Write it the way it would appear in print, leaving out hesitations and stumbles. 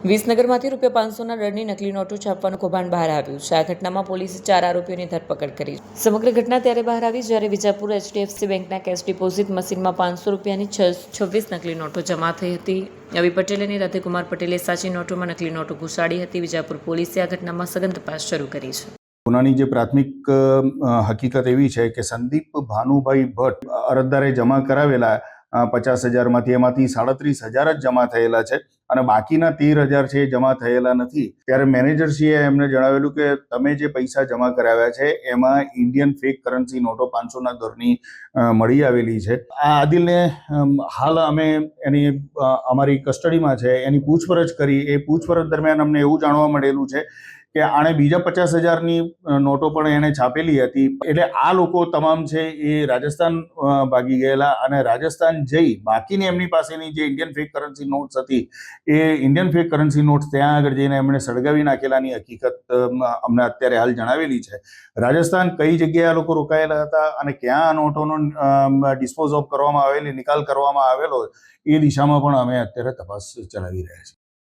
વિસનગરમાંથી ₹500ના દરની નકલી નોટો છાપવાનું કૌભાંડ બહાર આવ્યું છે. આ ઘટનામાં પોલીસે 4 આરોપીઓની ધરપકડ કરી છે. સમગ્ર ઘટના ત્યારે બહાર આવી જ્યારે વિજાપુર HDFC બેંકના કેશ ડિપોઝિટ મશીનમાં ₹500ની 26 નકલી નોટો જમા થઈ હતી. અવી પટેલ અને રાધેકુમાર પટેલે સાચી નોટોમાં નકલી નોટો ઘુસાડી હતી. વિજાપુર પોલીસે આ ઘટનામાં સઘન તપાસ શરૂ કરી છે. ગુનાની જે પ્રાથમિક હકીકત એવી છે કે સંદીપ ભાનુભાઈ ભટ્ટ અરજદારે જમા કરાવેલા 50,000માંથી એમાંથી 37,000 જ જમા થયેલા છે અને બાકીના 13,000 છે એ જમા થયેલા નથી. ત્યારે મેનેજરશ્રીએ એમને જણાવેલું કે તમે જે પૈસા જમા કરાવ્યા છે એમાં ઇન્ડિયન ફેક કરન્સી નોટો 500ના દરની મળી આવેલી છે. આ આદિલને હાલ અમે એની અમારી કસ્ટડીમાં છે. એની પૂછપરછ કરી. એ પૂછપરછ દરમિયાન અમને એવું જાણવા મળેલું છે કે આણે બીજા 50,000ની નોટો પણ એને છાપેલી હતી. એટલે આ લોકો તમામ છે એ રાજસ્થાન ભાગી ગયેલા અને રાજસ્થાન જઈ બાકીની એમની પાસેની જે ઇન્ડિયન ફેક કરન્સી નોટ્સ હતી એ ઇન્ડિયન ફેક કરન્સી નોટ્સ ત્યાં આગળ જઈને એમણે સળગાવી નાખેલાની હકીકત અમને અત્યારે હાલ જણાવેલી છે. રાજસ્થાન કઈ જગ્યાએ આ લોકો રોકાયેલા હતા અને ક્યાં આ નોટોનો ડિસ્પોઝ ઓફ કરવામાં આવેલી, નિકાલ કરવામાં આવેલો એ દિશામાં પણ અમે અત્યારે તપાસ ચલાવી રહ્યા છીએ.